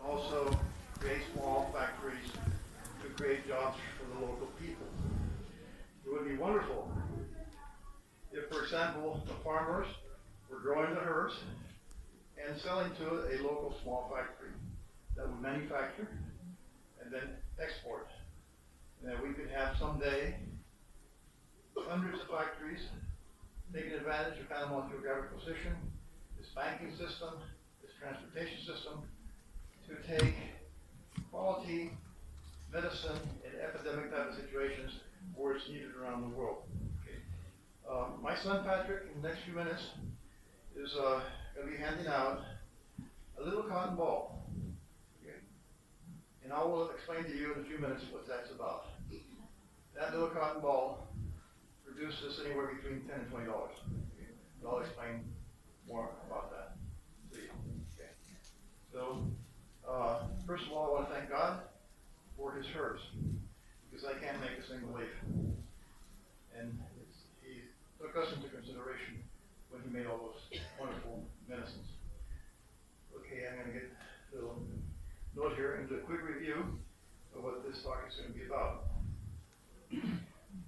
also create small factories to create jobs for the local people. It would be wonderful if, for example, the farmers were growing the herbs and selling to a local small factory that would manufacture and then export. And that we could have someday hundreds of factories taking advantage of Panama's geographic position, this banking system, this transportation system, to take quality medicine in epidemic type of situations where it's needed around the world. Okay. My son Patrick, in the next few minutes, is going to be handing out a little cotton ball. Okay. And I will explain to you in a few minutes what that's about. That little cotton ball produces anywhere between $10 and $20. Okay. And I'll explain more about that to you. Okay. So, first of all, I want to thank God for his herbs, because I can't make a single leaf. And he took us into consideration when he made all those wonderful medicines. Okay, I'm going to get a little note here and do a quick review of what this talk is going to be about.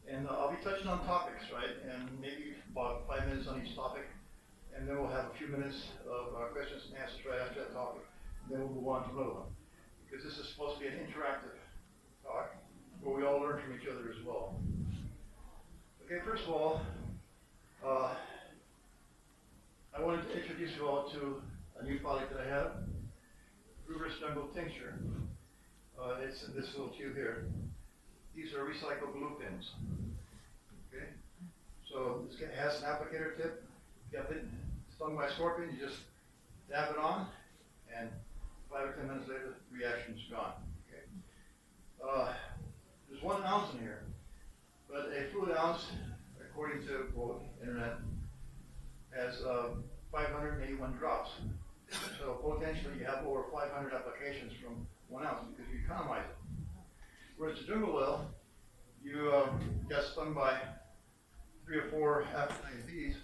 And I'll be touching on topics, right? And maybe about 5 minutes on each topic. And then we'll have a few minutes of questions and answers right after that topic. And then we'll move on to another one. Because this is supposed to be an interactive talk where we all learn from each other as well. Okay, first of all, I wanted to introduce you all to a new product that I have, Gruber's Jungle Tincture. It's in this little tube here. These are recycled glue pins. Okay, so this has an applicator tip. You get it stung by a scorpion, you just dab it on, and 5 or 10 minutes later, the reaction's gone. Okay. There's 1 ounce in here, but a fluid ounce, according to quote internet, has 581 drops. So potentially you have over 500 applications from 1 ounce because you economize it. Whereas the jungle oil, you get stung by 3 or 4 appetizing bees,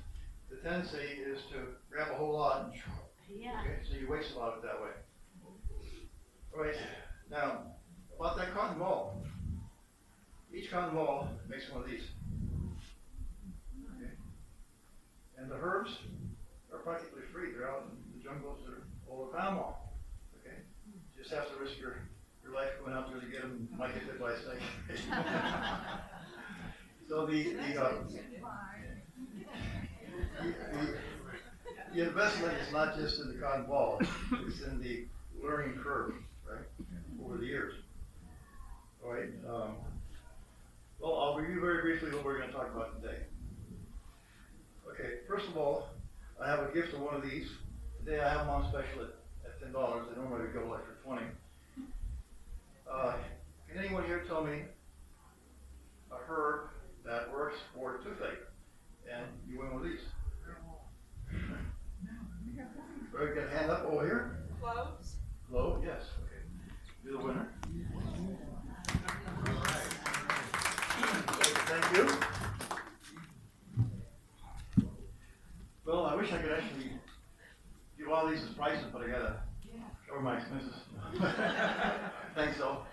the tendency is to grab a whole lot and okay, so you waste a lot of it that way. All right, now about that cotton ball. Each cotton ball makes one of these. Okay. And the herbs are practically free. They're out in the jungles, they're all over Panama. Okay. You just have to risk your life going out there to get them. You might get hit by a snake. So the investment is not just in the cotton ball, it's in the learning curve, right, over the years. All right. Well, I'll review very briefly what we're going to talk about today. Okay, first of all, I have a gift of one of these. Today I have them on special at $10. They normally go like for 20. Can anyone here tell me a herb that works for toothache? And you win one of these. Very good. Hand up over here. Cloves. Clove, yes. Okay. You're the winner. All right. Thank you. Well, I wish I could actually give all these as prices, but I gotta cover my expenses. Thanks, though.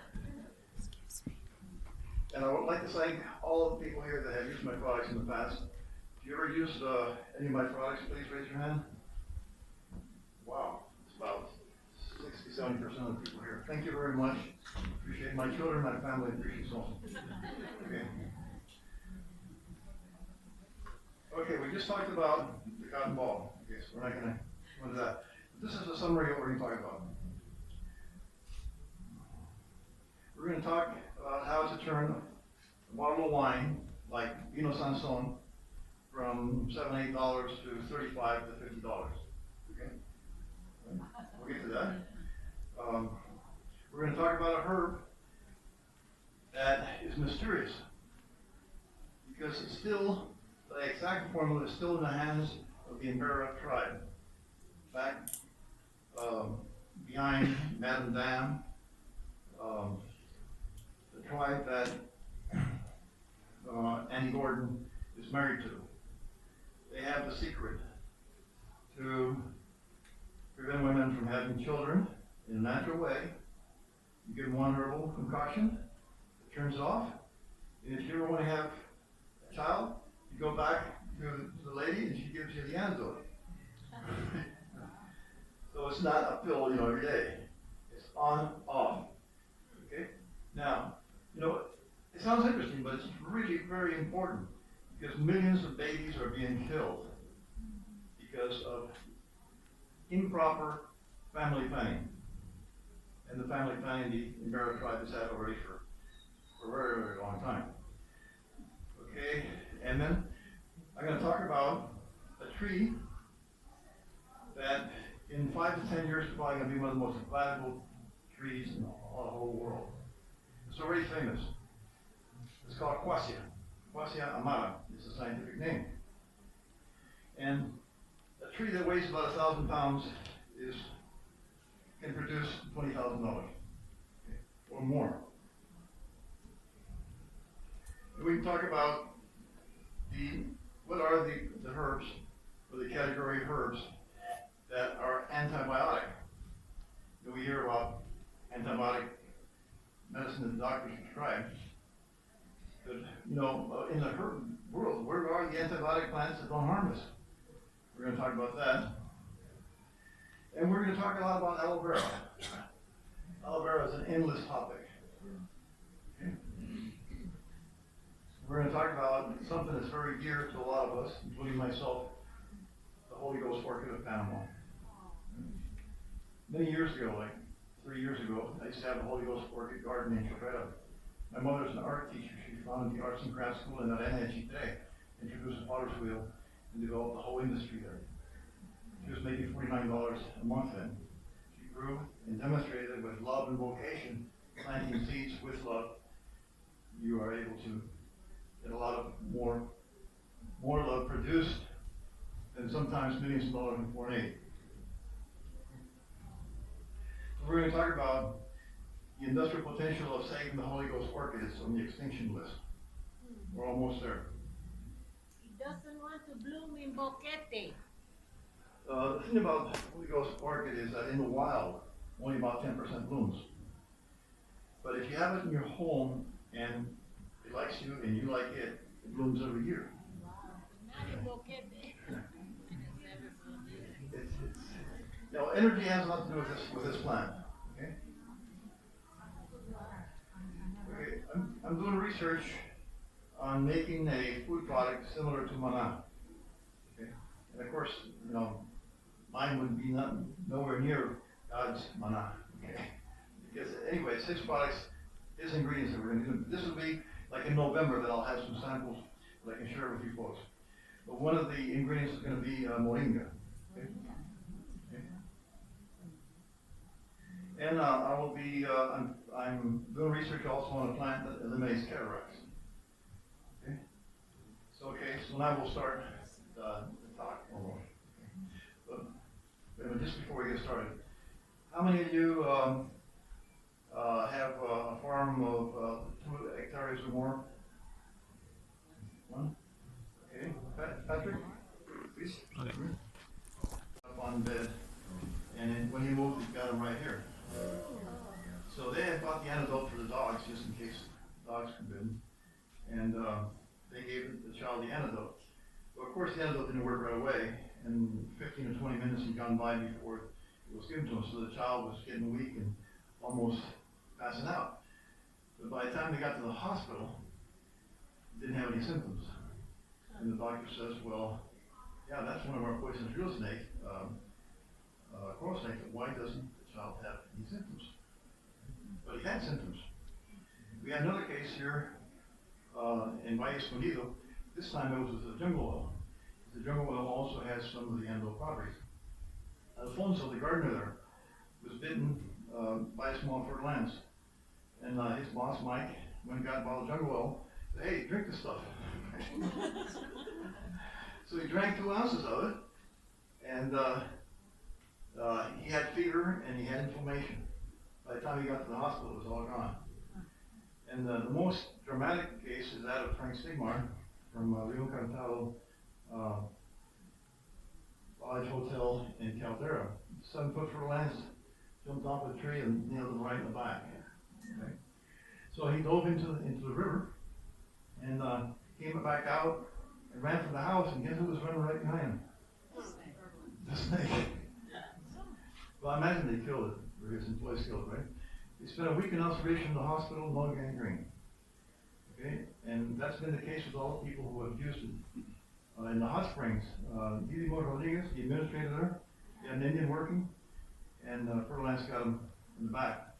And I would like to thank all of the people here that have used my products in the past. If you ever used any of my products, please raise your hand. Wow, it's about 60-70% of the people here. Thank you very much. Appreciate my children, my family, appreciate so much. Okay. Okay, we just talked about the cotton ball. Okay, so we're not going to go into that. This is a summary of what we're going to talk about. We're going to talk about how to turn a bottle of wine, like Vino Sansón, from $7, $8 to $35 to $50. Okay? We'll get to that. We're going to talk about a herb that is mysterious because it's still, the exact formula is still in the hands of the Embera tribe, back behind Madame Dam, the tribe that Annie Gordon is married to. They have the secret to prevent women from having children in a natural are away, you give them one herbal concoction, it turns it off, and if you ever want to have a child, you go back to the lady and she gives you the antidote. So it's not a pill, every day. It's on, off. Okay? Now, it sounds interesting, but it's really very important because millions of babies are being killed because of improper family planning. And the family planning the American tribe has had already for a very, very long time. Okay? And then I'm going to talk about a tree that in 5 to 10 years is probably going to be one of the most valuable trees in the whole world. It's already famous. It's called Quassia. Quassia amara is the scientific name. And a tree that weighs about 1,000 pounds can produce $20,000 or more. And we can talk about what are the herbs, or the category of herbs that are antibiotic. We hear about antibiotic medicine that doctors prescribe. But, in the herb world, where are the antibiotic plants that don't harm us? We're going to talk about that. And we're going to talk a lot about aloe vera. Aloe vera is an endless topic. Okay? We're going to talk about something that's very dear to a lot of us, including myself, the Holy Ghost Orchid of Panama. Many years ago, like 3 years ago, I used to have a Holy Ghost Orchid garden in Cabrera. My mother's an art teacher. She founded the Arts and Crafts School in Arena today, introduced the potter's wheel, and developed the whole industry there. She was making $49 a month then. She grew and demonstrated with love and vocation, planting seeds with love, you are able to get a lot of more love produced than sometimes millions of dollars in foreign aid. So we're going to talk about the industrial potential of saving the Holy Ghost orchids on the extinction list. We're almost there. It doesn't want to bloom in Boquete. The thing about the Holy Ghost orchid is that in the wild, only about 10% blooms. But if you have it in your home and it likes you and you like it, it blooms every year. Wow, not in Boquete. Energy has nothing to do with this plant. Okay. Okay. I'm doing research on making a food product similar to mana. Okay. And of course, mine would be nowhere near God's mana. Okay. Because anyway, 6 products, his ingredients that we're going to do. This will be like in November that I'll have some samples that I can share with you folks. But one of the ingredients is going to be moringa. Okay. And I will be, I'm doing research also on a plant that eliminates cataracts. Okay? So now we'll start the talk. But just before we get started, how many of you have a farm of 2 hectares or more? 1? Okay. Patrick? Please. Okay. Up on bed. And then when he moved, he got him right here. So they had bought the antidote for the dogs, just in case dogs were bitten. And they gave the child the antidote. But of course, the antidote didn't work right away. And 15 or 20 minutes had gone by before it was given to him. So the child was getting weak and almost passing out. But by the time they got to the hospital, he didn't have any symptoms. And the doctor says, well, yeah, that's one of our poisonous real snake, coral snake. Why doesn't the child have any symptoms? But he had symptoms. We had another case here in Valle Escondido. This time it was with the jungle oil. The jungle oil also has some of the antidote properties. Alfonso, the gardener there, was bitten by a small fertile ants. And his boss, Mike, went and got a bottle of jungle oil, said, hey, drink this stuff. So he drank 2 ounces of it, and he had fever and he had inflammation. By the time he got to the hospital, it was all gone. And the most dramatic case is that of Frank Stigmar from Rio Cantado Lodge Hotel in Caldera. 7-foot fertile ants jumped off a tree and nailed him right in the back. Okay? So he dove into the river and came back out and ran for the house, and guess who was running right behind him? The snake. Well, I imagine they killed it, or his employees killed it, right? He spent a week in observation in the hospital, no gangrene. Okay, and that's been the case with all the people who have used it. In the hot springs, Didi Rodriguez, the administrator there, he had an Indian working, and Fertilance got him in the back.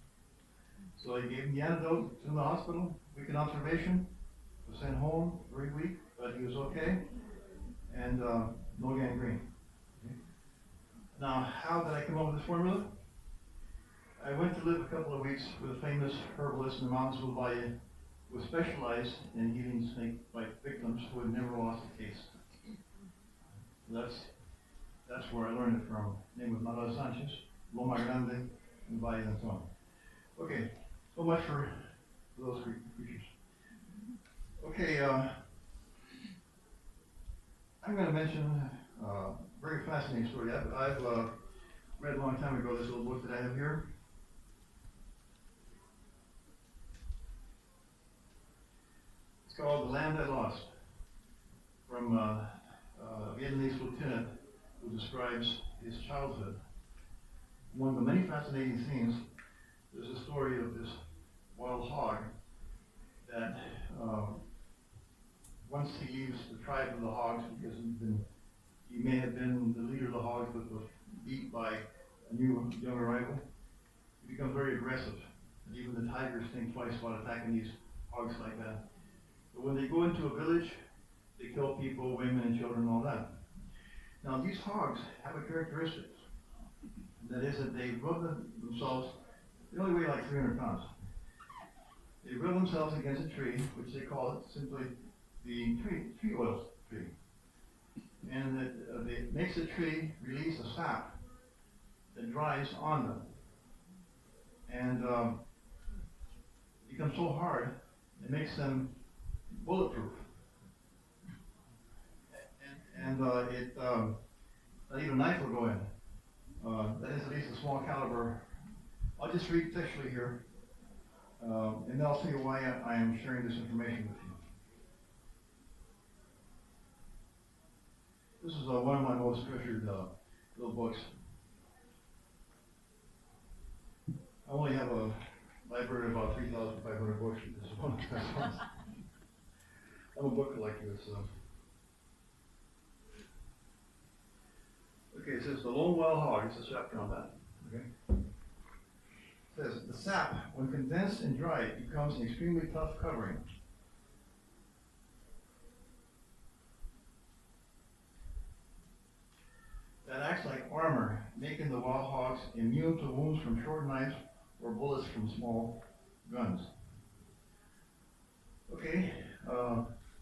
So he gave him the antidote in the hospital, week in observation, was sent home, very weak, but he was okay, and no gangrene. Okay. Now, how did I come up with this formula? I went to live a couple of weeks with a famous herbalist in the mountains of Hawaii who specialized in healing snake bite victims who had never lost a case. That's where I learned it from. His name was Manuel Sanchez, Loma Grande, and Valle de Anton. Okay, so much for those creatures. Okay, I'm going to mention a very fascinating story. I've read a long time ago this little book that I have here. It's called The Land I Lost, from a Vietnamese lieutenant who describes his childhood. One of the many fascinating scenes, there's a story of this wild hog that once he leaves the tribe of the hogs, because he may have been the leader of the hogs but was beat by a new young arrival, he becomes very aggressive. And even the tigers think twice about attacking these hogs like that. But when they go into a village, they kill people, women and children and all that. Now these hogs have a characteristic. That is that they rub themselves, they only weigh like 300 pounds. They rub themselves against a tree, which they call it simply the tree oil tree. And it makes the tree release a sap that dries on them. And it becomes so hard, it makes them bulletproof. And not even a knife will go in. That is at least a small caliber. I'll just read textually here, and then I'll tell you why I am sharing this information with you. This is one of my most treasured little books. I only have a library of about 3,500 books. This is one of the best ones. I'm a book collector, so. Okay, it says the lone wild hog. It's a chapter on that. Okay. It says the sap, when condensed and dried, becomes an extremely tough covering. That acts like armor, making the wild hogs immune to wounds from short knives or bullets from small guns. Okay,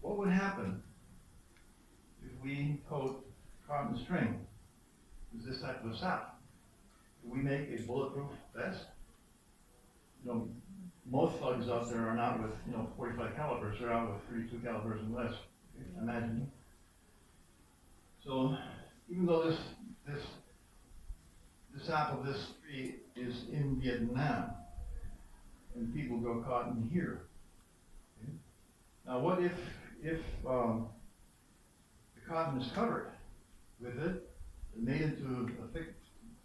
what would happen if we coat cotton string with this type of sap? Do we make a bulletproof vest? You know, most thugs out there are not with 45 calibers. They're out with 32 calibers and less. Okay, imagine. So even though this sap of this tree is in Vietnam, and people grow cotton here. Okay? Now, what if the cotton is covered with it, made into a thick,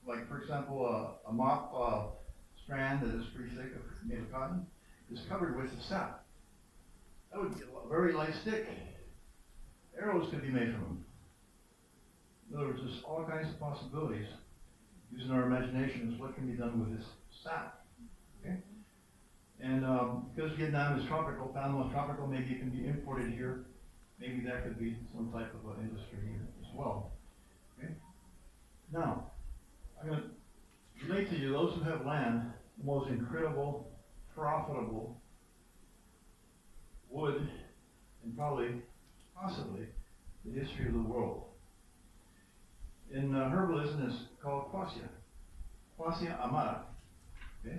like for example, a mop strand that is pretty thick, made of cotton, is covered with the sap? That would be a very light stick. Arrows could be made from them. In other words, there's all kinds of possibilities using our imaginations what can be done with this sap. Okay? And because Vietnam is tropical, Panama is tropical, maybe it can be imported here. Maybe that could be some type of industry here as well. Okay? Now, I'm going to relate to you, those who have land, the most incredible, profitable wood, and probably, possibly, the history of the world. In herbalism, it's called Quassia amara. Okay?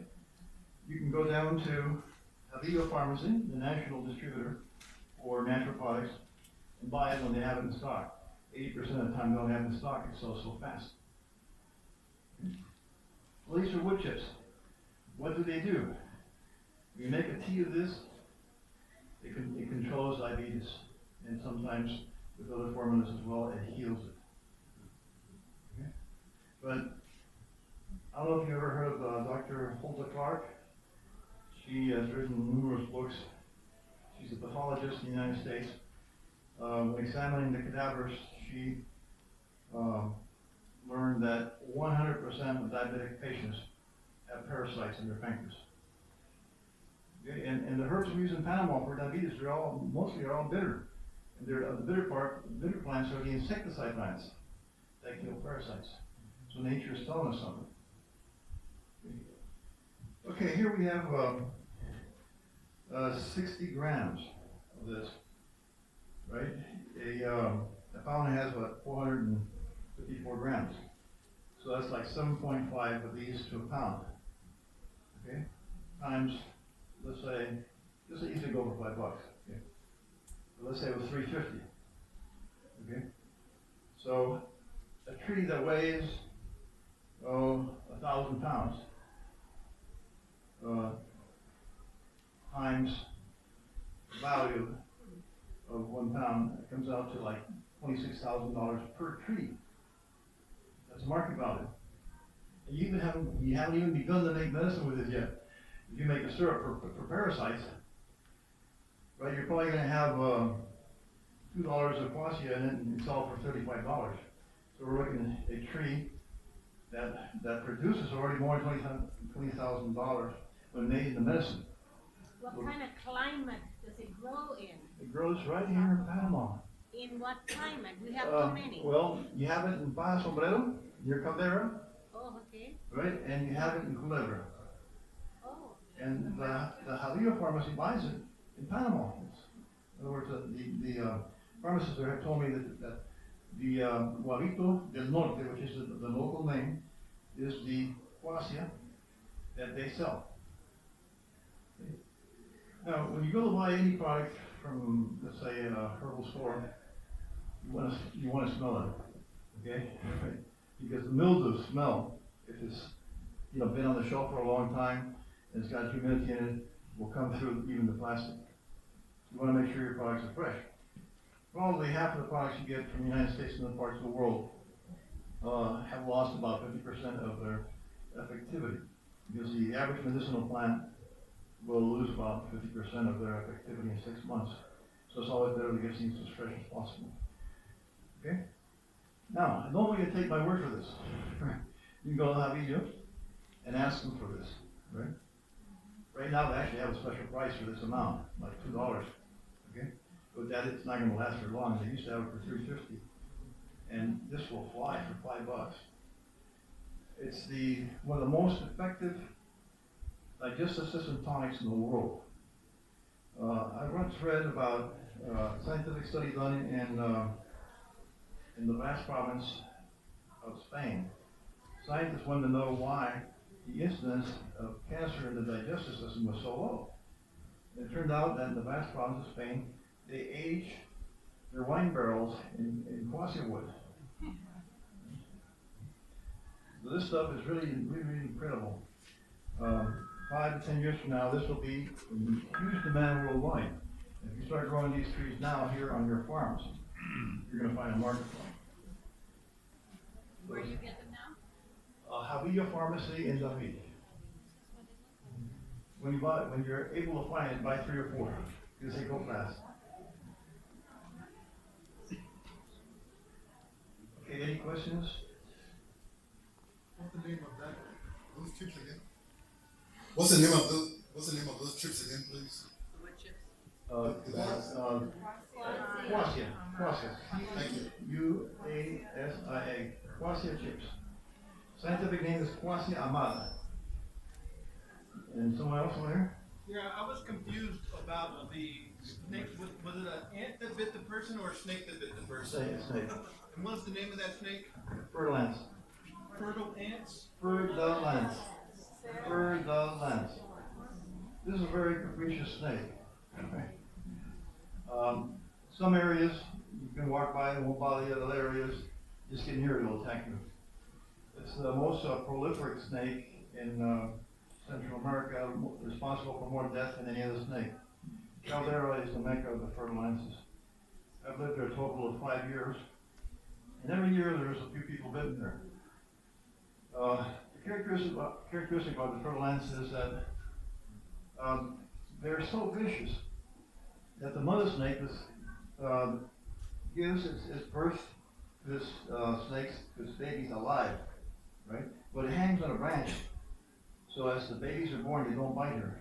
You can go down to Aviva Pharmacy, the national distributor for natural products, and buy it when they have it in stock. 80% of the time they don't have it in stock, it sells so fast. Okay? Well, these are wood chips. What do? You make a tea of this, it controls diabetes, and sometimes with other formulas as well, it heals it. Okay? But I don't know if you ever heard of Dr. Hulda Clark. She has written numerous books. She's a pathologist in the United States. When examining the cadavers, she learned that 100% of diabetic patients have parasites in their pancreas. Okay? And the herbs we use in Panama for diabetes, mostly are all bitter. And the bitter plants are the insecticide plants that kill parasites. So nature is telling us something. Okay, here we have 60 grams of this, right? A pound has about 454 grams. So that's like 7.5 of these to a pound. Okay? Times, let's say, this is easy to go for $5. Okay? So let's say it was 350. Okay? So a tree that weighs 1,000 pounds times the value of 1 pound, it comes out to like $26,000 per tree. That's market value. And you haven't even begun to make medicine with it yet. If you make a syrup for parasites, right, you're probably going to have $2 of quassia in it and sell it for $35. So we're looking at a tree that produces already more than $20,000 when made into medicine. What kind of climate does it grow in? It grows right here in Panama. In what climate? We have too many. Well, you have it in Baja Sombrero, near Caldera, Oh, okay. right? And you have it in Culebra. Oh. And the Jaleo pharmacy buys it in Panama. In other words, the pharmacists there have told me that the Guavito del Norte, which is the local name, is the quassia that they sell. Now, when you go to buy any product from, let's say, a herbal store, you want to smell it, okay? Right? Because the mildew smell, if it's been on the shelf for a long time and it's got humidity in it, will come through even the plastic. You want to make sure your products are fresh. Probably half of the products you get from the United States and other parts of the world have lost about 50% of their effectivity. Because the average medicinal plant will lose about 50% of their effectivity in 6 months. So it's always better to get things as fresh as possible. Okay? Now, I don't want you to take my word for this. You can go to Javillo and ask them for this, right? Right now, they actually have a special price for this amount, like $2. Okay? But that it's not going to last very long. They used to have it for $3.50, and this will fly for $5. It's one of the most effective digestive system tonics in the world. I once read about a scientific study done in the Basque province of Spain. Scientists wanted to know why the incidence of cancer in the digestive system was so low. It turned out that in the Basque province of Spain, they age their wine barrels in quassia wood. So this stuff is really, really, really incredible. 5 to 10 years from now, this will be in huge demand worldwide. If you start growing these trees now here on your farms, you're going to find a market for them. Where do you get them now? Javillo Pharmacy in David. When you're able to find it, buy 3 or 4 because they go fast. Okay, any questions? What's the name of those chips again? What's the name of those chips again, please? Wood chips. Quassia. Thank you. Quassia. Quassia chips. Scientific name is Quassia amada. And someone else over here? Yeah, I was confused about the snake. Was it an ant that bit the person or a snake that bit the person? Snake. And what's the name of that snake? Ferdinand. Fertile ants? Ferdinand. This is a very capricious snake. Okay. Some areas you can walk by and won't bother you. Other areas, just get near it, it'll attack you. It's the most prolific snake in Central America, responsible for more deaths than any other snake. Caldera is the mecca of the fertilizers. I've lived there a total of 5 years, and every year there's a few people bitten there. The characteristic about the fertilizers is that they're so vicious that the mother snake gives its birth to this this baby's alive, right? But it hangs on a branch, so as the babies are born, they don't bite her.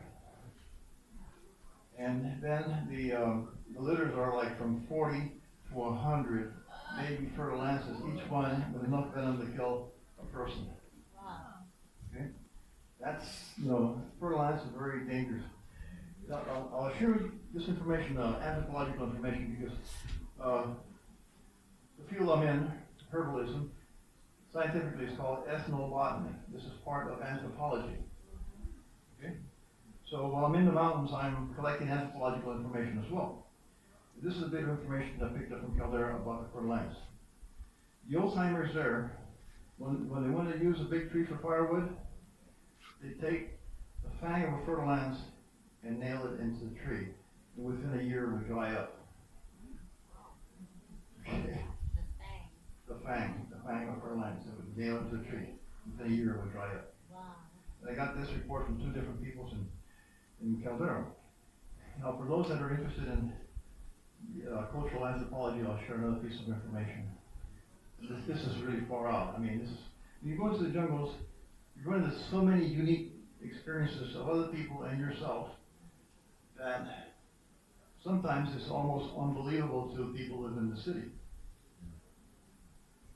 And then the litters are like from 40 to 100 baby fertilizers, each one with enough venom to kill a person. Okay? That's, fertilizers are very dangerous. I'll share with you this information, anthropological information, because the field I'm in, herbalism, scientifically is called ethnobotany. This is part of anthropology. Okay? So while I'm in the mountains, I'm collecting anthropological information as well. This is a bit of information that I picked up from Caldera about the fertilizers. The old timers there, when they want to use a big tree for firewood, they take the fang of a fertilizer and nail it into the tree. And within a year it would dry up. Okay. The fang of fertilizer, it would nail it to the tree. Within a year it would dry up. Wow. And I got this report from 2 different peoples in Caldera. Now, for those that are interested in cultural anthropology, I'll share another piece of information. This is really far out. I mean, when you go into the jungles, you run into so many unique experiences of other people and yourself that sometimes it's almost unbelievable to people who live in the city.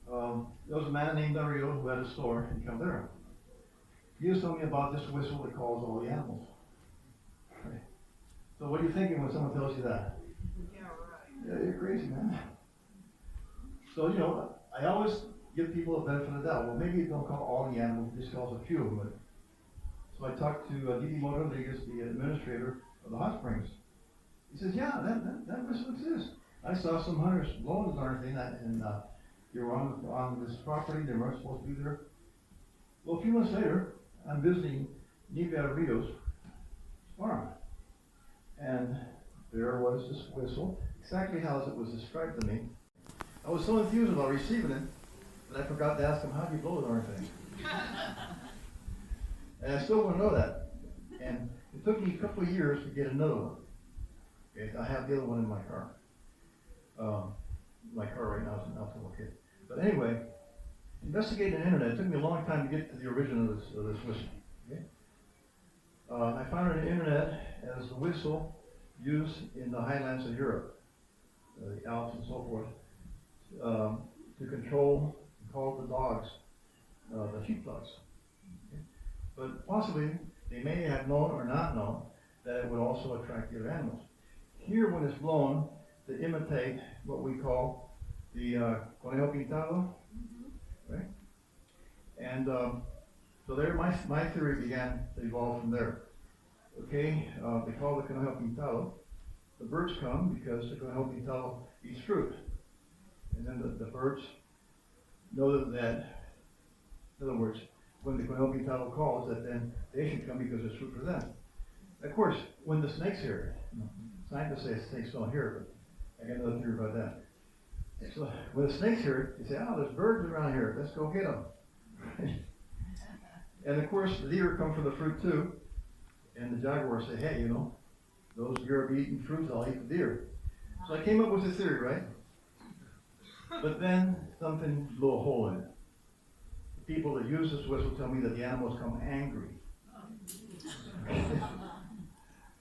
There was a man named Dario who had a store in Caldera. He was telling me about this whistle that calls all the animals. Right. So what are you thinking when someone tells you that? Yeah, right. Yeah, you're crazy, man. So, I always give people a benefit of the doubt. Well, maybe you don't call all the animals, just calls a few of them. So I talked to Didi Rodriguez, the administrator of the hot springs. He says, yeah, that whistle exists. I saw some hunters blowing the darn thing, and they were on this property, they weren't supposed to be there. Well, a few months later, I'm visiting Nivea Rio's farm. And there was this whistle, exactly how it was described to me. I was so enthused about receiving it that I forgot to ask him, how do you blow the darn thing? And I still want to know that. And it took me a couple of years to get another one. Okay, I have the other one in my car. My car right now is an Alpha kit. But anyway, investigating the internet, it took me a long time to get to the origin of this whistle. Okay? I found it on the internet as the whistle used in the highlands of Europe, the Alps and so forth, to control and call the dogs, the sheepdogs. Okay? But possibly they may have known or not known that it would also attract the other animals. Here, when it's blown, to imitate what we call the conejo pintado, right? And so there, my theory began to evolve from there. Okay, they call the conejo pintado. The birds come because the conejo pintado eats fruit. And then the birds know that, in other words, when the conejo pintado calls, that then they should come because there's fruit for them. Of course, when the snakes hear it, scientists say snakes don't hear it, but I got another theory about that. So when the snakes hear it, they say, oh, there's birds around here, let's go get them. And of course, the deer come for the fruit too, and the jaguars say, hey, those deer are eating fruits, I'll eat the deer. So I came up with a theory, right? But then something blew a hole in it. The people that use this whistle tell me that the animals come angry.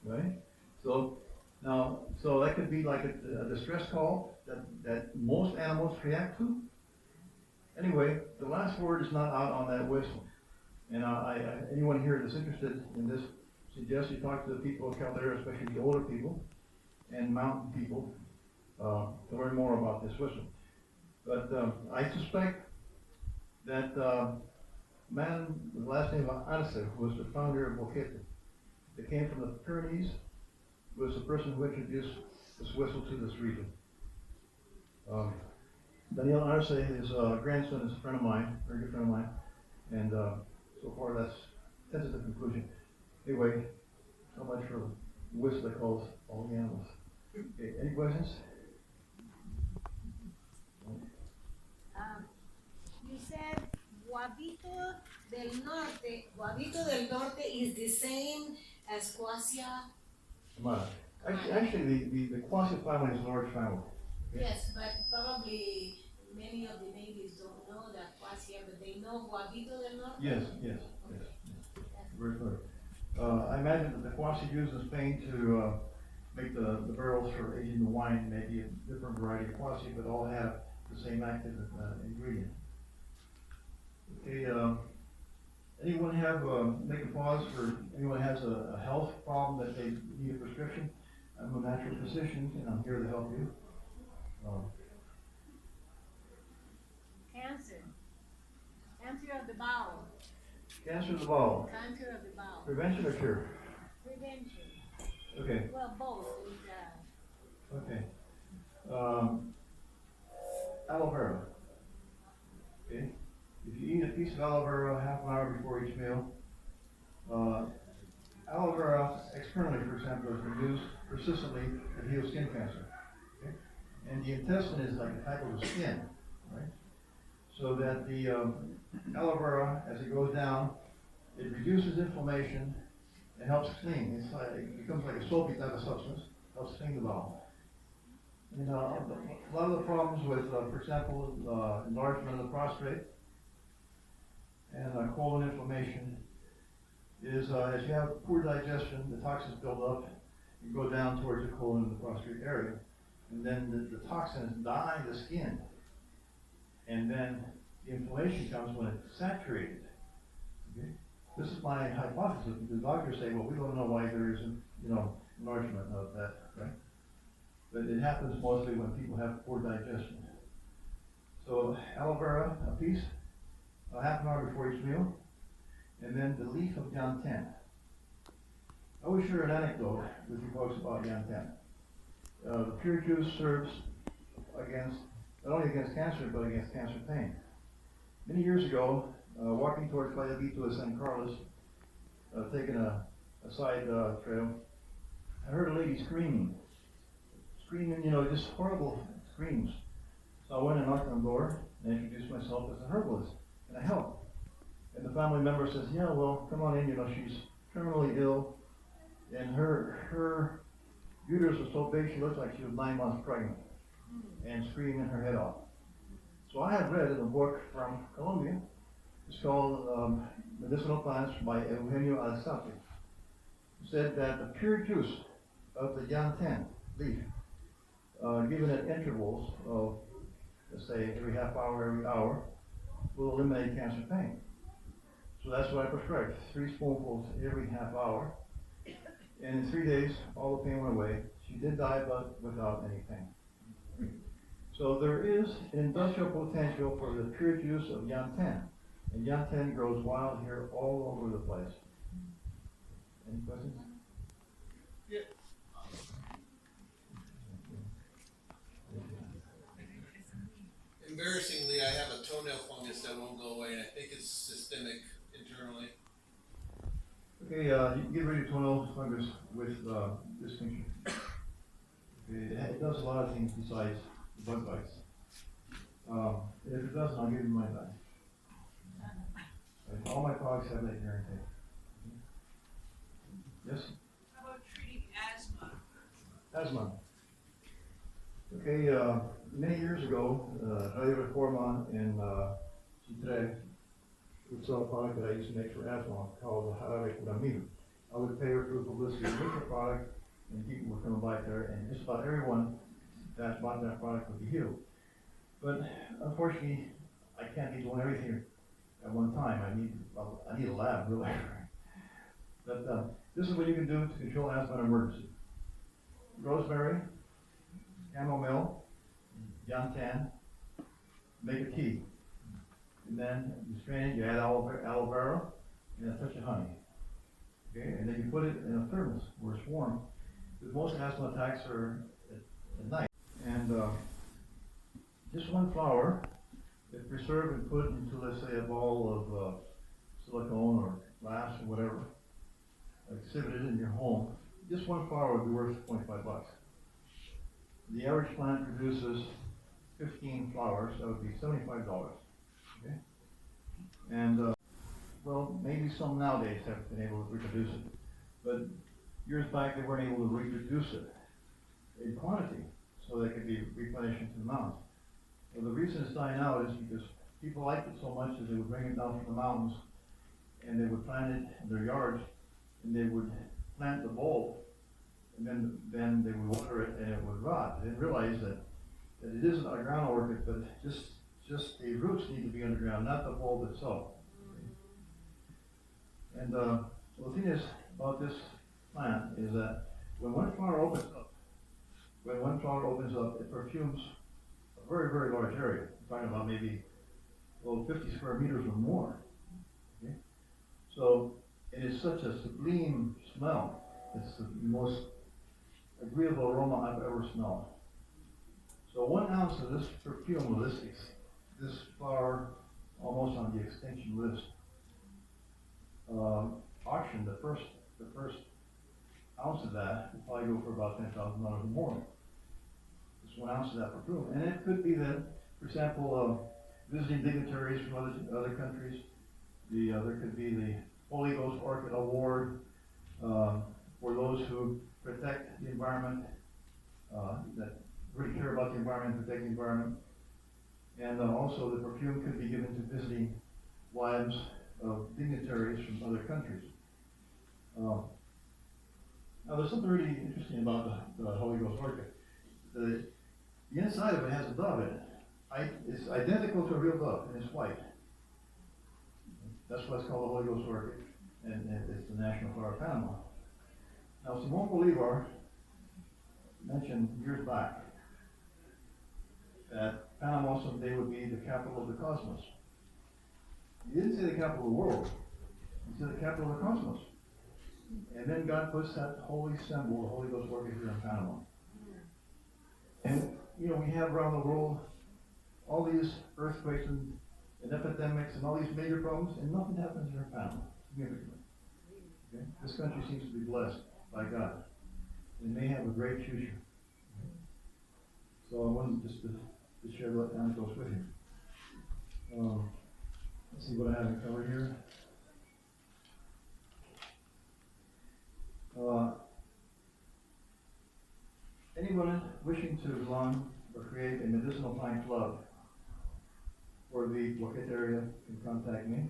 Right? So that could be like a distress call that most animals react to. Anyway, the last word is not out on that whistle. And anyone here that's interested in this, suggest you talk to the people of Caldera, especially the older people and mountain people, to learn more about this whistle. But I suspect that man with the last name of Arce, who was the founder of Boquete, that came from the Pyrenees, was the person who introduced this whistle to this region. Daniel Arce, his grandson, is a friend of mine, very good friend of mine, and so far that's tentative conclusion. Anyway, so much for the whistle that calls all the animals. Okay, any questions? You said Guavito del Norte is the same as Quassia. Come on. Actually, the Quassia family is a large family. Okay? Yes, but probably many of the natives don't know that Quassia, but they know Guavito del Norte. Yes, yes, yes. Very good. I imagine that the Quassia used in Spain to make the barrels for aging the wine, maybe a different variety of Quassia, but all have the same active ingredient. Okay, anyone have, make a pause for, anyone has a health problem that they need a prescription? I'm a natural physician and I'm here to help you. Cancer. Cancer of the bowel. Cancer of the bowel. Cancer of the bowel. Prevention or cure? Prevention. Okay, Well, both. okay. Aloe vera. Okay, if you eat a piece of aloe vera half an hour before each meal, aloe vera externally, for example, has been used persistently to heal skin cancer. Okay? And the intestine is like a type of a skin, right? So that the aloe vera, as it goes down, it reduces inflammation and helps clean. It's like, it becomes like a soapy type of substance, helps clean the bowel. And a lot of the problems with, for example, enlargement of the prostate and colon inflammation is as you have poor digestion, the toxins build up and go down towards the colon and the prostate area. And then the toxins dye the skin. And then the inflammation comes when it's saturated. Okay? This is my hypothesis, because doctors say, well, we don't know why there isn't, enlargement of that, right? But it happens mostly when people have poor digestion. So aloe vera, a piece, half an hour before each meal, and then the leaf of yantan. I always share an anecdote with you folks about yantan. The pure juice serves against, not only against cancer, but against cancer pain. Many years ago, walking towards Valladito de San Carlos, taking a side trail, I heard a lady screaming, just horrible screams. So I went and knocked on the door and introduced myself as a herbalist, and I helped. And the family member says, yeah, well, come on in, she's terminally ill, and her uterus was so big she looked like she was 9 months pregnant, and screaming her head off. So I have read in a book from Colombia, it's called Medicinal Plants by Eugenio Alzate. It said that the pure juice of the yantan leaf, given at intervals of, let's say, every half hour, every hour, will eliminate cancer pain. So that's what I prescribed, 3 spoonfuls every half hour. And in 3 days, all the pain went away. She did die, but without any pain. So there is industrial potential for the pure juice of yantan. And yantan grows wild here all over the place. Any questions? Yeah. Embarrassingly, I have a toenail fungus that won't go away, and I think it's systemic internally. Okay, you can get rid of toenail fungus with this tincture. Okay, it does a lot of things besides bug bites. If it doesn't, I'll give you my back. Right, all my products have that guarantee. Yes? How about treating asthma? Asthma. Okay, many years ago, Radio Reforma in Chitre would sell a product that I used to make for asthma called the Jarabe Curamil. I would pay her for publicity with the product, and people would come by there, and just about everyone that bought that product would be healed. But unfortunately, I can't be doing everything at one time. I need a lab, really. But this is what you can do to control asthma in an emergency. Rosemary, chamomile, yantan, make a tea. And then you strain it, you add aloe vera, and a touch of honey. Okay, and then you put it in a thermos where it's warm. Because most asthma attacks are at night. And just one flower, if preserved and put into, let's say, a ball of silicone or glass or whatever, exhibited in your home, just one flower would be worth $25. The average plant produces 15 flowers, that would be $75. Okay? And well, maybe some nowadays have been able to reproduce it, but years back they weren't able to reproduce it in quantity, so they could be replenished into the mountains. Well, the reason it's dying out is because people liked it so much that they would bring it down from the mountains and they would plant it in their yards, and they would plant the bulb, and then they would water it and it would rot. They didn't realize that it isn't a ground orchid, but just the roots need to be underground, not the bulb itself. And so the thing is about this plant is that when one flower opens up, it perfumes a very, very large area. I'm talking about maybe 50 square meters or more. Okay? So it is such a sublime smell. It's the most agreeable aroma I've ever smelled. So 1 ounce of this perfume of this flower, almost on the extinction list, auction, the first ounce of that will probably go for about $10,000 or more. Just 1 ounce of that perfume. And it could be that, for example, visiting dignitaries from other countries, there could be the Holy Ghost Orchid Award for those who protect the environment, that really care about the environment, protect the environment. And also the perfume could be given to visiting wives of dignitaries from other countries. Now there's something really interesting about the Holy Ghost Orchid. The inside of it has a dove in it. It's identical to a real dove, and it's white. That's why it's called the Holy Ghost Orchid, and it's the national flower of Panama. Now Simon Bolivar mentioned years back that Panama someday would be the capital of the cosmos. He didn't say the capital of the world, he said the capital of the cosmos. And then God puts that holy symbol, the Holy Ghost Orchid, here in Panama. And, you know, we have around the world all these earthquakes and epidemics and all these major problems, and nothing happens here in Panama, significantly. Okay? This country seems to be blessed by God. It may have a great future. So I wanted just to share that anecdote with you. Let's see what I have to cover here. Anyone wishing to belong or create a medicinal plant club for the Boquete area can contact me,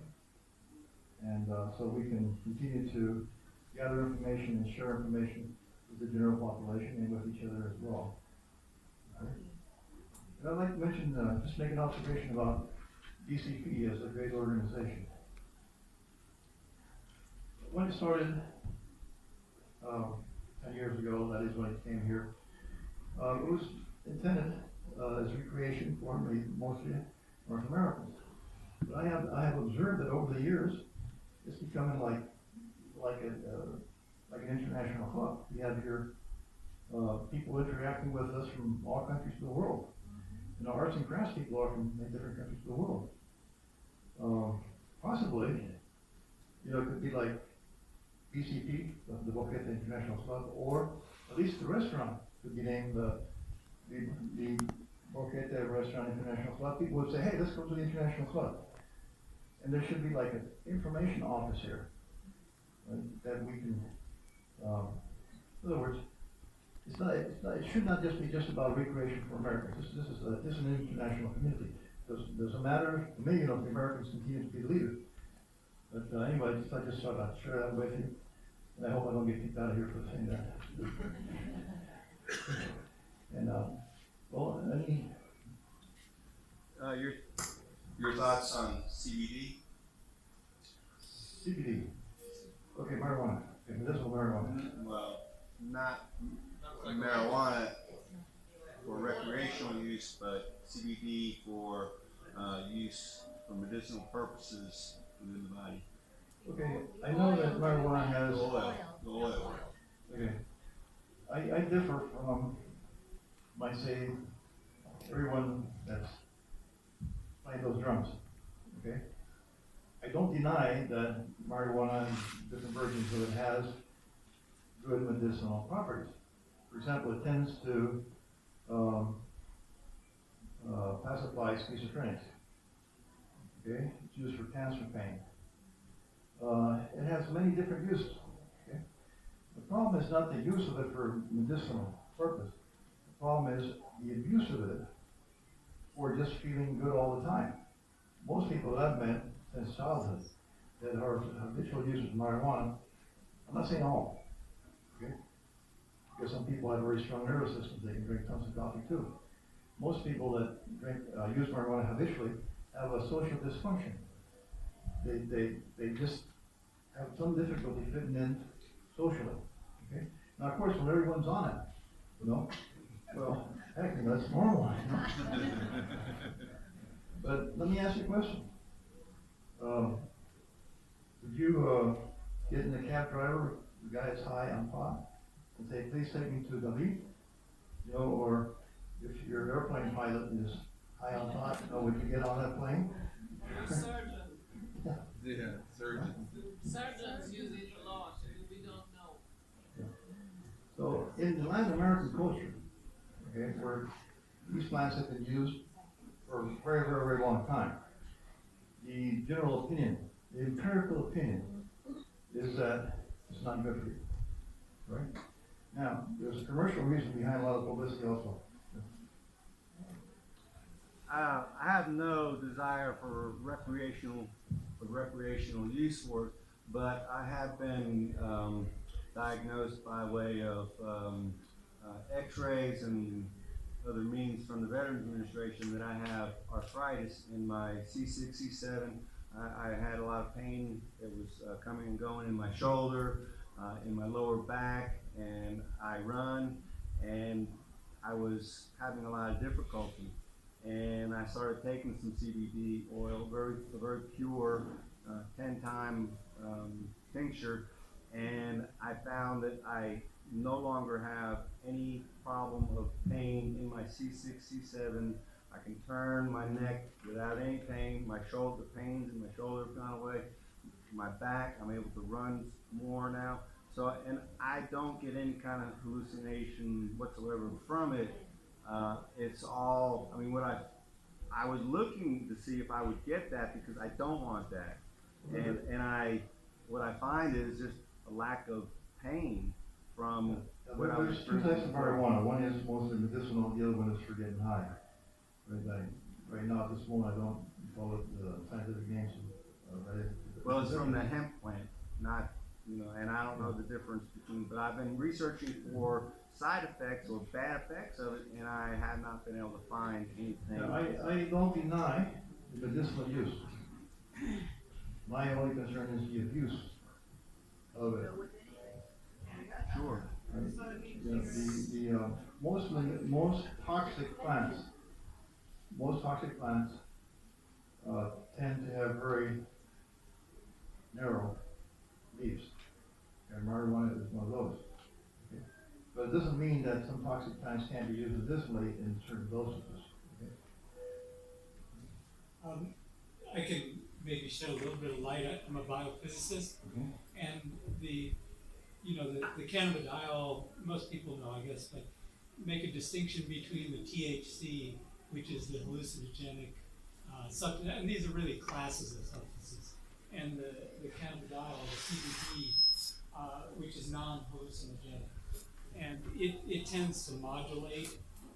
and so we can continue to gather information and share information with the general population and with each other as well. Okay. And I'd like to mention, just make an observation about DCP as a great organization. When it started 10 years ago, that is when it came here, it was intended as recreation for mostly North Americans. But I have observed that over the years, it's becoming like an international club. We have here people interacting with us from all countries of the world. You know, arts and crafts people are from many different countries of the world. Possibly, you know, it could be like BCP, the Boquete International Club, or at least the restaurant could be named the Boquete Restaurant International Club. People would say, hey, let's go to the International Club. And there should be like an information office here, right, that we can, in other words, it should not just be just about recreation for Americans. This is an international community. Does it matter to me, you know, if the Americans continue to be the leader. But anyway, I just thought I'd share that with you, and I hope I don't get kicked out of here for saying that. And well, any your thoughts on CBD? CBD. Okay, marijuana. Okay, medicinal marijuana. Well, not marijuana for recreational use, but CBD for use for medicinal purposes within the body. Okay, I know that marijuana has The oil. Okay, I differ from, might say, everyone that's playing those drums. Okay, I don't deny that marijuana, different versions of it, has good medicinal properties. For example, it tends to pacify schizophrenia. Okay, it's used for cancer pain. It has many different uses. Okay, the problem is not the use of it for medicinal purpose. The problem is the abuse of it for just feeling good all the time. Most people that I've met since childhood that are habitual users of marijuana, I'm not saying all, okay? Because some people have very strong nervous systems, they can drink tons of coffee too. Most people that use marijuana habitually have a social dysfunction. They just have some difficulty fitting in socially, okay? Now, of course, when everyone's on it, you know, well, heck, you know, that's normal. You know? But let me ask you a question. Would you get in the cab driver, the guy is high on pot, and say, please take me to David? You know, or if your airplane pilot is high on pot, you know, would you get on that plane? Surgeon. Yeah, surgeon. Surgeons use it a lot, we don't know. So in the Latin American culture, okay, where these plants have been used for a very, very, very long time, the general opinion, the empirical opinion, is that it's not good for you, right? Now, there's a commercial reason behind a lot of publicity also. I have no desire for recreational use for it, but I have been diagnosed by way of x-rays and other means from the Veterans Administration that I have arthritis in my C6, C7. I had a lot of pain that was coming and going in my shoulder, in my lower back, and I run, and I was having a lot of difficulty. And I started taking some CBD oil, a very pure 10-time tincture, and I found that I no longer have any problem of pain in my C6, C7. I can turn my neck without any pain. My shoulder, the pains in my shoulder have gone away. My back, I'm able to run more now. So, and I don't get any kind of hallucination whatsoever from it. It's all, I mean, what I was looking to see if I would get that because I don't want that. And what I find is just a lack of pain from what I was There's two types of marijuana. One is mostly medicinal, the other one is for getting high. Right now, at this moment, I don't call it the scientific names. Well, it's from the hemp plant, not, you know, and I don't know the difference between, but I've been researching for side effects or bad effects of it, and I have not been able to find anything. I don't deny the medicinal use. My only concern is the abuse of it. Sure. Most toxic plants tend to have very narrow leaves, and marijuana is one of those. Okay? But it doesn't mean that some toxic plants can't be used medicinally in certain dosages. Okay? I can maybe shed a little bit of light. I'm a biophysicist, and the cannabidiol, most people know, I guess, but make a distinction between the THC, which is the hallucinogenic substance, and these are really classes of substances, and the cannabidiol, the CBD, which is non-hallucinogenic. And it tends to modulate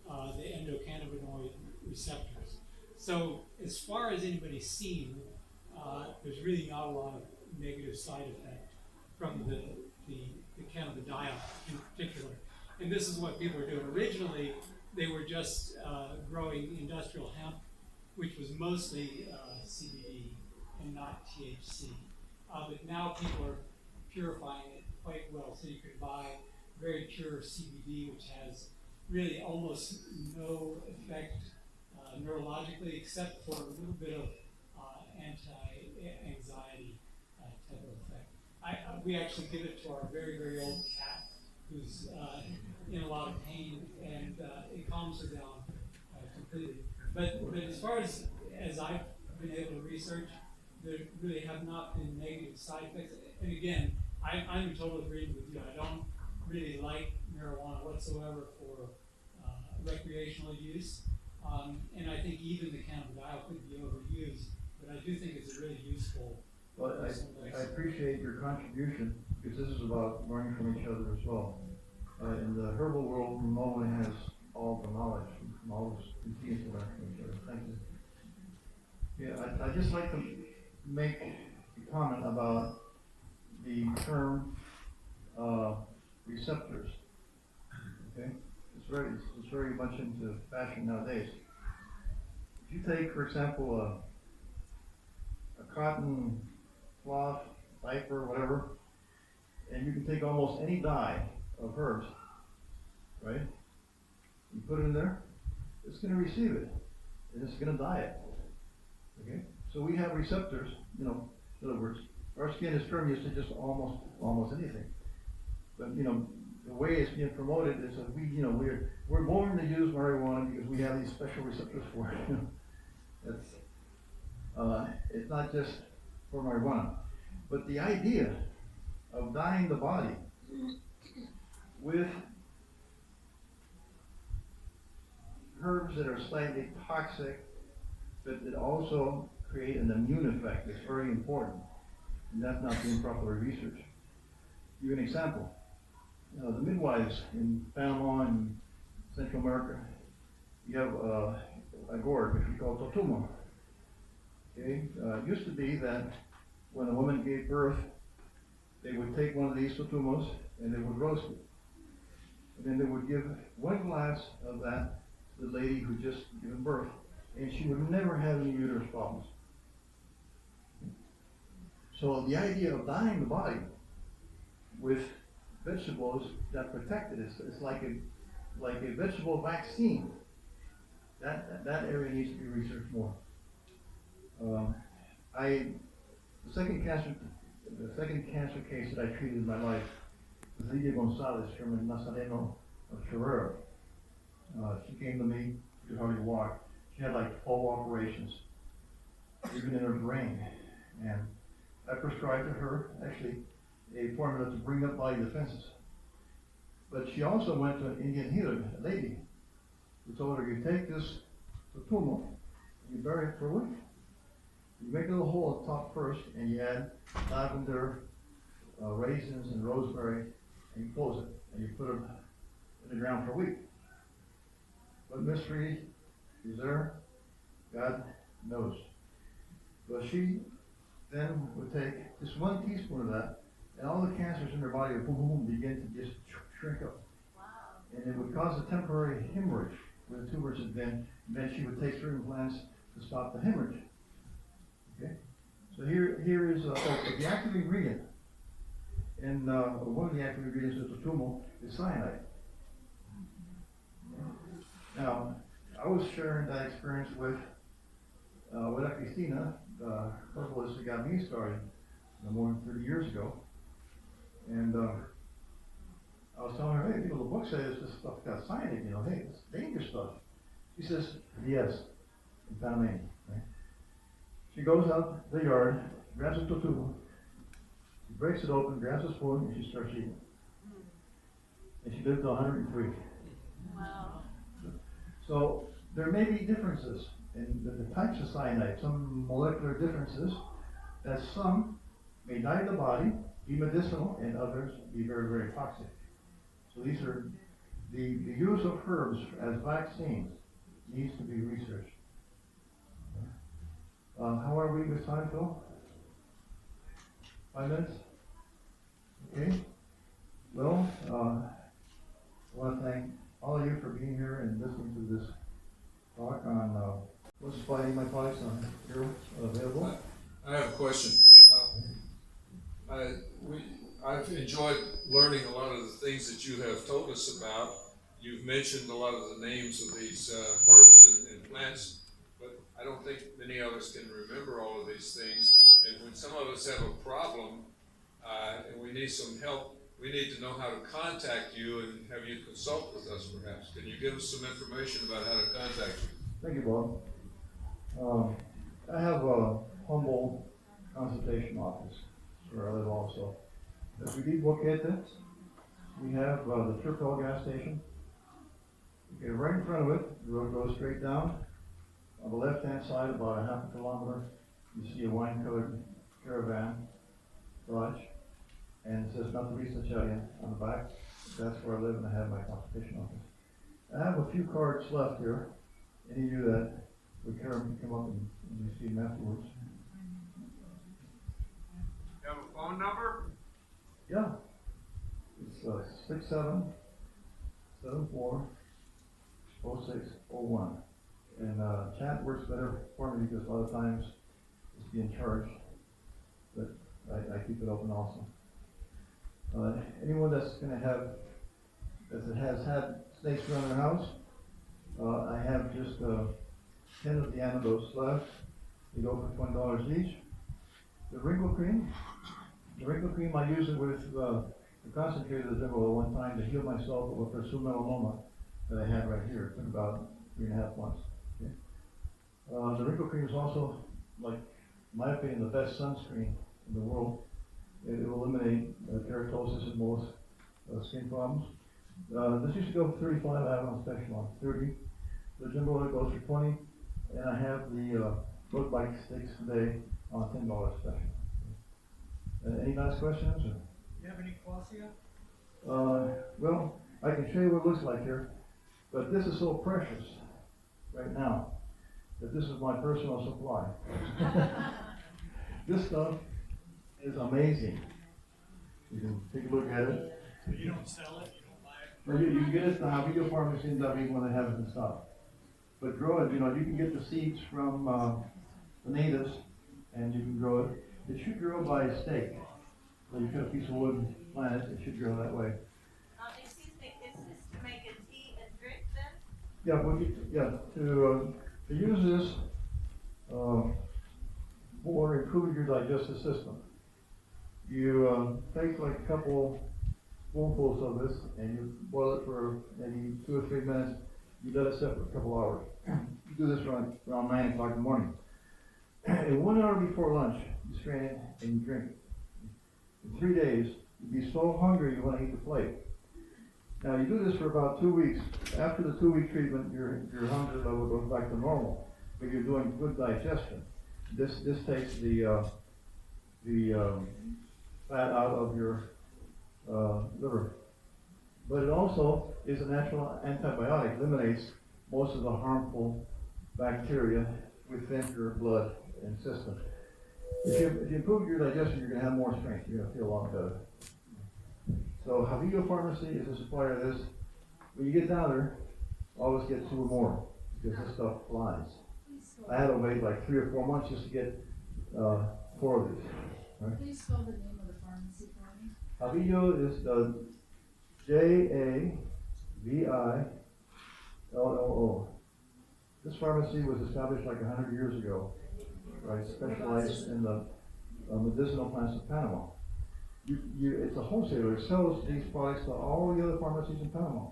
the endocannabinoid receptors. So as far as anybody's seen, there's really not a lot of negative side effect from the cannabidiol in particular. And this is what people are doing. Originally, they were just growing industrial hemp, which was mostly CBD and not THC. But now people are purifying it quite well. So you can buy very pure CBD, which has really almost no effect neurologically, except for a little bit of anti-anxiety type of effect. We actually give it to our very, very old cat who's in a lot of pain, and it calms her down completely. But as far as I've been able to research, there really have not been negative side effects. And again, I'm in total agreement with you. I don't really like marijuana whatsoever for recreational use. And I think even the cannabidiol could be overused, but I do think it's a really useful. Well, I appreciate your contribution, because this is about learning from each other as well. In the herbal world, no one has all the knowledge, and always continue to learn from each other. Thank you. Yeah, I'd just like to make a comment about the term receptors. Okay, it's very much into fashion nowadays. If you take, for example, a cotton cloth, diaper, whatever, and you can take almost any dye of herbs, right? You put it in there, it's going to receive it, and it's going to dye it. Okay, so we have receptors. You know, in other words, our skin is permeous to just almost anything. But you know, the way it's being promoted is that we're born to use marijuana because we have these special receptors for it. It's not just for marijuana, but the idea of dyeing the body with herbs that are slightly toxic, but that also create an immune effect is very important, and that's not being properly researched. Give you an example. The midwives in Panama and Central America, you have a gourd, which we call totumo. Okay, it used to be that when a woman gave birth, they would take one of these totumos and they would roast it. And then they would give 1 glass of that to the lady who just given birth, and she would never have any uterus problems. So the idea of dyeing the body with vegetables that protect it is like a vegetable vaccine. That area needs to be researched more. The second cancer case that I treated in my life was Lydia Gonzalez from the Nazareno of Chorrera. She came to me, she could hardly walk. She had like 12 operations, even in her brain. And I prescribed to her, actually, a formula to bring up body defenses. But she also went to an Indian healer, a lady, who told her, you take this totumo, you bury it for a week. You make a little hole at the top first, and you add lavender, raisins, and rosemary, and you close it, and you put it in the ground for a week. What mystery is there? God knows. But she then would take just 1 teaspoon of that, and all the cancers in her body would boom, boom, boom, begin to just shrink up. Wow. And it would cause a temporary hemorrhage where the tumors had been, and then she would take certain plants to stop the hemorrhage. Okay? So here is the active ingredient, and one of the active ingredients of the totumo is cyanide. Now, I was sharing that experience with Christina, the herbalist that got me started more than 30 years ago. And I was telling her, hey, the book says this stuff got cyanide, hey, it's dangerous stuff. She says, yes, in Panama. Right? She goes out the yard, grabs a totumo, she breaks it open, grabs a spoon, and she starts eating. And she lived to 103. Wow. So there may be differences in the types of cyanide, some molecular differences, that some may dye the body, be medicinal, and others be very, very toxic. So these are the use of herbs as vaccines needs to be researched. How are we with time, Phil? 5 minutes? Okay. Well, I want to thank all of you for being here and listening to this talk on what's supplying my products on here available. I have a question. I've enjoyed learning a lot of the things that you have told us about. You've mentioned a lot of the names of these herbs and plants, but I don't think many of us can remember all of these things. And when some of us have a problem and we need some help, we need to know how to contact you and have you consult with us, perhaps. Can you give us some information about how to contact you? Thank you, Bob. I have a humble consultation office where I live also. If we need boquete, we have the Triple gas station. Okay, right in front of it, the road goes straight down. On the left-hand side, about a half a kilometer, you see a wine-colored caravan garage, and it says Medicinal Chiari on the back. That's where I live, and I have my consultation office. I have a few cards left here. Any of you that would care to come up and you see them afterwards. You have a phone number? Yeah. It's 6774-0601. And chat works better for me because a lot of times it's being charged, but I keep it open also. Anyone that's going to have, that has had snakes around their house, I have just 10 of the antidotes left. They go for $20 each. The wrinkle cream, I use it with the concentrated herbal at one time to heal myself of a pursued melanoma that I had right here. It took about 3.5 months. Okay? The wrinkle cream is also, like, in my opinion, the best sunscreen in the world. It will eliminate keratosis and most skin problems. This used to go for 35, I have it on special on 30. The jumbo oil goes for 20, and I have the road bike sticks today on $10 special. Any last questions? Or? Do you have any quassia? Well, I can show you what it looks like here, but this is so precious right now that this is my personal supply. This stuff is amazing. You can take a look at it. So you don't sell it, you don't buy it? Well, you can get it now. We go pharmacy in W when they have it in stock. But grow it, you can get the seeds from the natives, and you can grow it. It should grow by stake. So you cut a piece of wood and plant it, it should grow that way. Excuse me, is this to make a tea and drink then? Yeah, to use this for improving your digestive system. You take like a couple spoonfuls of this and you boil it for maybe 2 or 3 minutes. You let it sit for a couple hours. You do this around 9 o'clock in the morning. And 1 hour before lunch, you strain it and you drink it. In 3 days, you'll be so hungry you want to eat the plate. Now you do this for about 2 weeks. After the 2-week treatment, your hunger level goes back to normal, but you're doing good digestion. This takes the fat out of your liver. But it also is a natural antibiotic, eliminates most of the harmful bacteria within your blood and system. If you improve your digestion, you're going to have more strength. You're going to feel a lot better. So Javigo Pharmacy is a supplier of this. When you get down there, always get 2 or more because this stuff flies. I had to wait like 3 or 4 months just to get 4 of these. Right? Please spell the name of the pharmacy for me. Javigo is the Javillo. This pharmacy was established like 100 years ago, right? Specialized in the medicinal plants of Panama. It's a wholesaler. It sells these products to all the other pharmacies in Panama.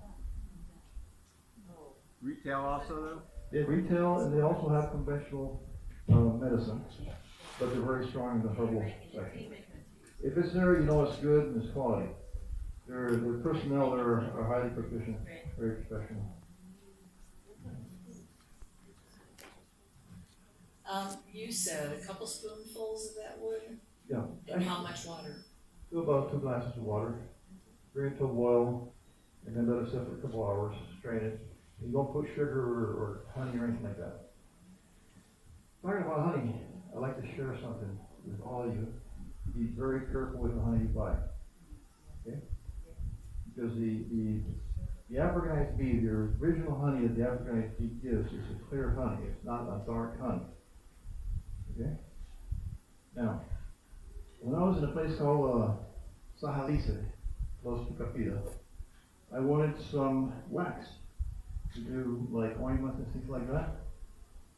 Retail also though? They retail and they also have conventional medicine, but they're very strong in the herbal section. If it's there, you know it's good and it's quality. Their personnel there are highly proficient, very professional. You said a couple spoonfuls of that wood? Yeah. And how much water? Do about 2 glasses of water, bring it to a boil, and then let it sit for a couple hours, strain it. You don't put sugar or honey or anything like that. Talking about honey, I'd like to share something with all of you. Be very careful with the honey you buy. Okay? Because the Africanized bee, the original honey that the Africanized bee gives is a clear honey. It's not a dark honey. Okay? Now, when I was in a place called Sahalice, close to Capita, I wanted some wax to do like ointments and things like that.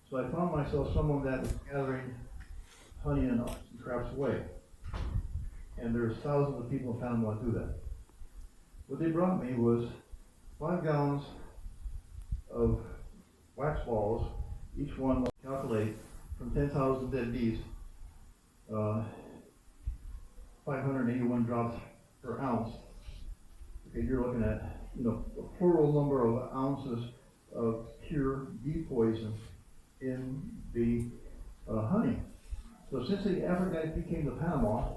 So I found myself someone that was gathering honey and crafts away. And there's thousands of people in Panama who do that. What they brought me was 5 gallons of wax balls, each one calculate from 10,000 dead bees, 581 drops per ounce. Okay, you're looking at, you know, a plural number of ounces of pure bee poison in the honey. So since the African became the Panama,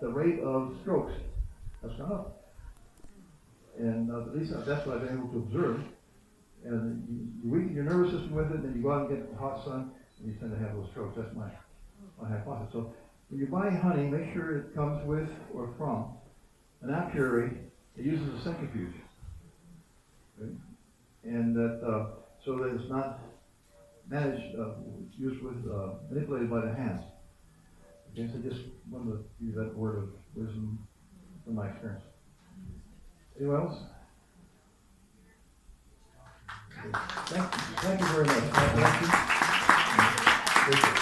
the rate of strokes has gone up. And at least that's what I've been able to observe. And you weaken your nervous system with it, then you go out and get the hot sun, and you tend to have those strokes. That's my hypothesis. So when you buy honey, make sure it comes with or from an apiary that uses a centrifuge. Okay? And that, so that it's not managed, used with, manipulated by the hands. Okay, so just wanted to use that word of wisdom from my experience. Anyone else? Okay. Thank you very much. Thank you.